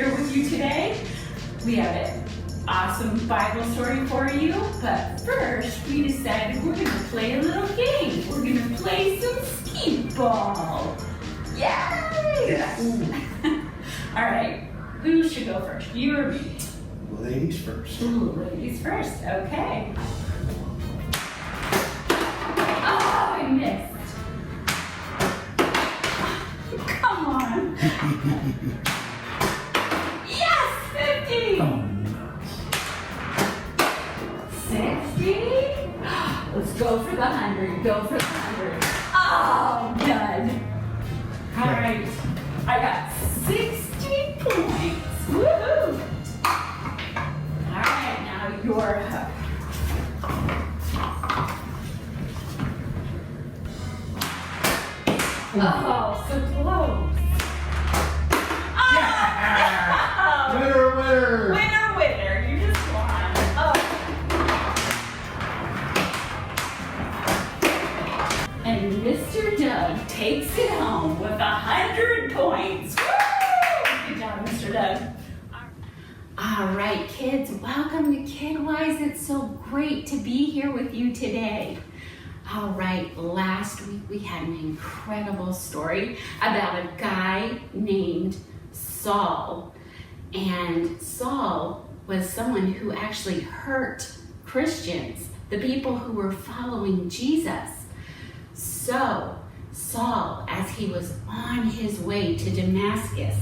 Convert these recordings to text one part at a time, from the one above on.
here with you today. We have an awesome Bible story for you, but first we decided we're going to play a little game. We're going to play some skee ball. Yay! Yeah. All right, who should go first, you or me? Ladies first. Ooh, ladies first, okay. Oh, I missed. Come on. Yes, 50. Oh, nice. 60. Let's go for the 100. Go for the 100. Oh, done. All right. I got 60 points. Woohoo! All right, now you're up. Oh, so close. Oh, Yeah! no. Winner, winner! Winner, winner. You just won. Oh. And Mr. Doug takes it home with 100 points. Woo! Good job, Mr. Doug. All right, kids, welcome to Kidwise. It's so great to be here with you today. All right, last week we had an incredible story about a guy named Saul. And Saul was someone who actually hurt Christians, the people who were following Jesus. So Saul, as he was on his way to Damascus,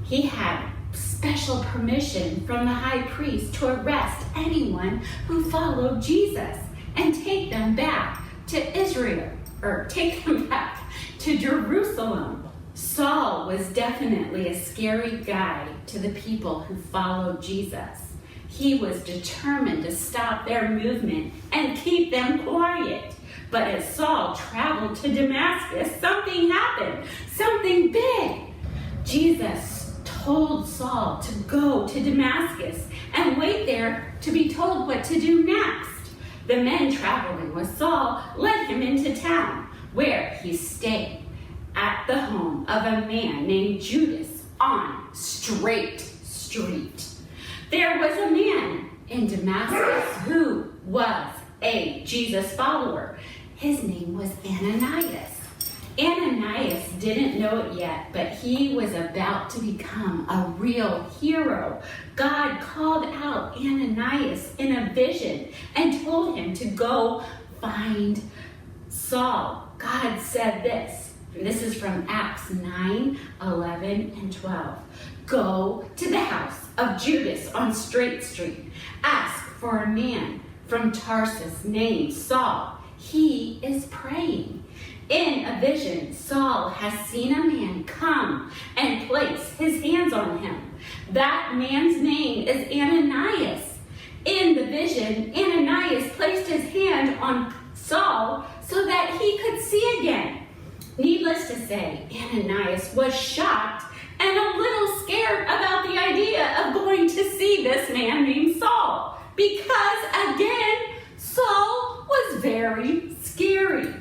he had special permission from the high priest to arrest anyone who followed Jesus and take them back to Israel, or take them back to Jerusalem. Saul was definitely a scary guy to the people who followed Jesus. He was determined to stop their movement and keep them quiet. But as Saul traveled to Damascus, something happened, something big. Jesus told Saul to go to Damascus and wait there to be told what to do next. The men traveling with Saul led him into town, where he stayed at the home of a man named Judas on Straight Street. There was a man in Damascus who was a Jesus follower. His name was Ananias. Ananias didn't know it yet, but he was about to become a real hero. God called out Ananias in a vision and told him to go find Saul. God said this, and this is from Acts 9, 11, and 12. Go to the house of Judas on Straight Street. Ask for a man from Tarsus named Saul. He is praying. In a vision, Saul has seen a man come and place his hands on him. That man's name is Ananias. In the vision, Ananias placed his hand on Saul so that he could see again. Needless to say, Ananias was shocked and a little scared about the idea of going to see this man named Saul, because again, Saul was very scary.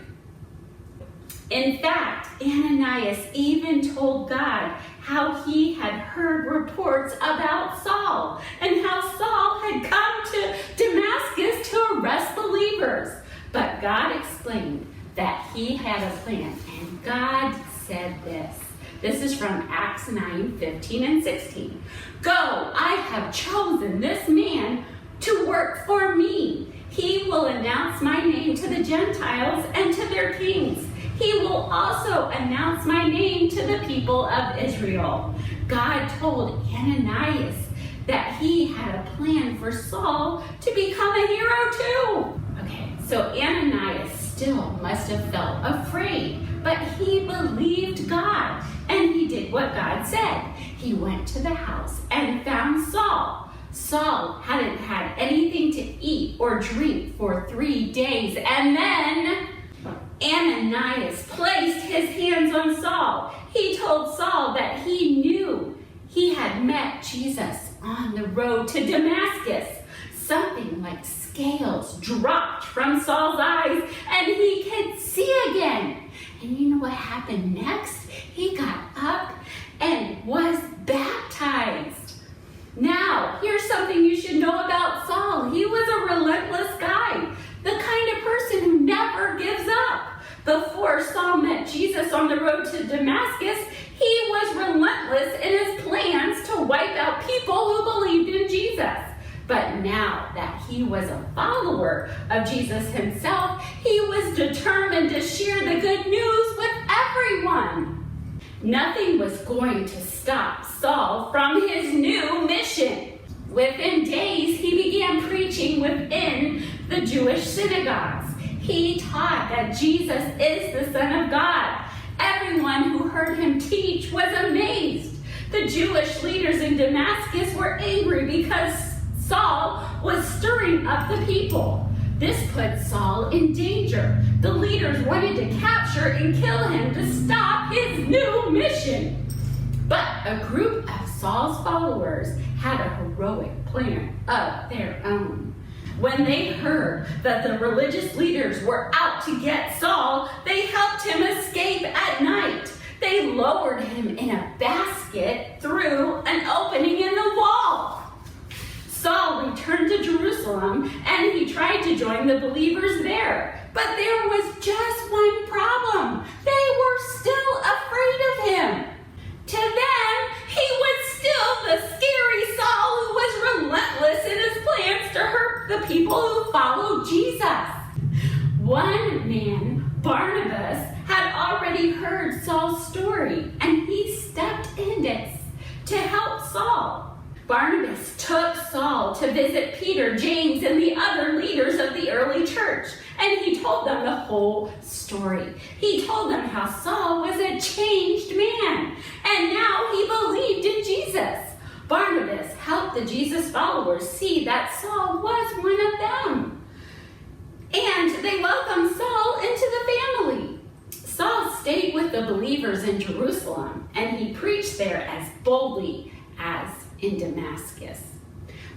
In fact, Ananias even told God how he had heard reports about Saul and how Saul had come to Damascus to arrest believers. But God explained that he had a plan, and God said this. This is from Acts 9, 15 and 16. Go, I have chosen this man to work for me. He will announce my name to the Gentiles and to their kings. He will also announce my name to the people of Israel. God told Ananias that he had a plan for Saul to become a hero too. Okay, so Ananias still must have felt afraid, but he believed God, and he did what God said. He went to the house and found Saul. Saul hadn't had anything to eat or drink for 3 days, and then Ananias placed his hands on Saul. He told Saul that he knew he had met Jesus on the road to Damascus. Something like scales dropped from Saul's eyes and he could see again. And you know what happened next? He got up and was baptized. baptized. Now, here's something you should know about Saul. He was a relentless guy, the kind of person who never gives up. Before Saul met Jesus on the road to Damascus, he was relentless in his plans to wipe out people who believed in Jesus. But now that he was a follower of Jesus himself, he was determined to share the good news with everyone. Nothing was going to stop Saul from his new mission. Within days, he began preaching within the Jewish synagogues. He taught that Jesus is the Son of God. Everyone who heard him teach was amazed. The Jewish leaders in Damascus were angry because Saul was stirring up the people. This put Saul in danger. The leaders wanted to capture and kill him to stop his new mission. But a group of Saul's followers had a heroic plan of their own. When they heard that the religious leaders were out to get Saul, they helped him escape at night. They lowered him in a basket through an opening in the wall. Saul returned to Jerusalem and he tried to join the believers there. But there was just one problem. They were still afraid of him. To them, he was still the scary Saul who was relentless in his plans to hurt the people who followed Jesus. One man, Barnabas, had already heard Saul's story, and he stepped in to help Saul. Barnabas took Saul to visit Peter, James, and the other leaders of the early church, and he told them the whole story. He told them how Saul was a changed man, and now he believed in Jesus. Barnabas helped the Jesus followers see that Saul was one of them, and they welcomed Saul into the family. Saul stayed with the believers in Jerusalem, and he preached there as boldly as in Damascus.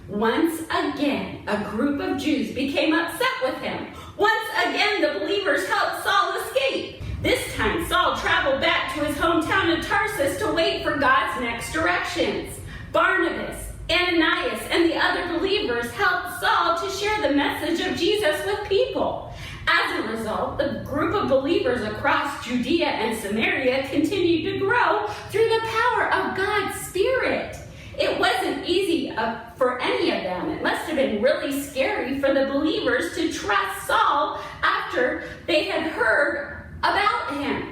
Once again, a group of Jews became upset with him. Once again, the believers helped Saul escape. This time, Saul traveled back to his hometown of Tarsus to wait for God's next directions. Barnabas, Ananias, and the other believers helped Saul to share the message of Jesus with people. As a result, the group of believers across Judea and Samaria continued to grow through the power of God's Spirit. It wasn't easy for any of them. It must have been really scary for the believers to trust Saul after they had heard about him.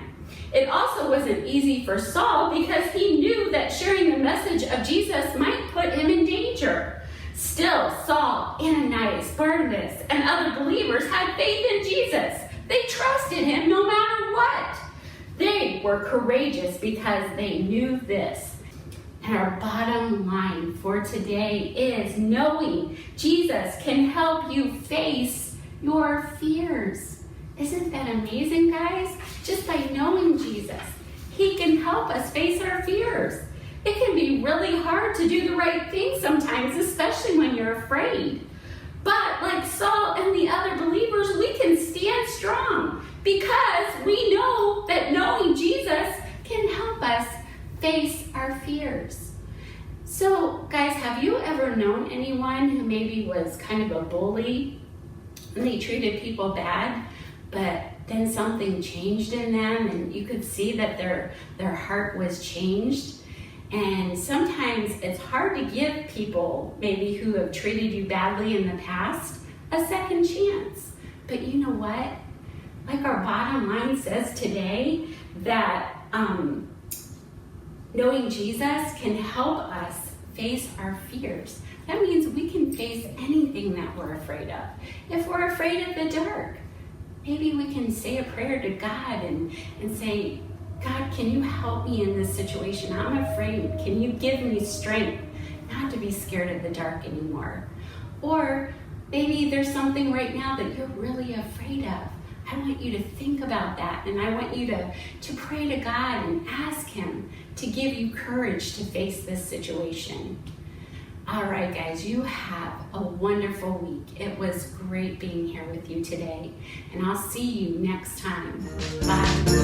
It also wasn't easy for Saul because he knew that sharing the message of Jesus might put him in danger. Still, Saul, Ananias, Barnabas, and other believers had faith in Jesus. They trusted him no matter what. They were courageous because they knew this. And our bottom line for today is knowing Jesus can help you face your fears. Isn't that amazing, guys? Just by knowing Jesus, he can help us face our fears. It can be really hard to do the right thing sometimes, especially when you're afraid. But like Saul and the other believers, we can stand strong because we know that knowing Jesus can help us face our fears. So, guys, have you ever known anyone who maybe was kind of a bully and they treated people bad, but then something changed in them and you could see that their heart was changed? And sometimes it's hard to give people maybe who have treated you badly in the past a second chance. But you know what? Like our bottom line says today, that knowing Jesus can help us face our fears. That means we can face anything that we're afraid of. If we're afraid of the dark, maybe we can say a prayer to God and say, God, can you help me in this situation? I'm afraid. Can you give me strength not to be scared of the dark anymore? Or maybe there's something right now that you're really afraid of. I want you to think about that, and I want you to pray to God and ask him to give you courage to face this situation. All right, guys, you have a wonderful week. It was great being here with you today, and I'll see you next time. Bye.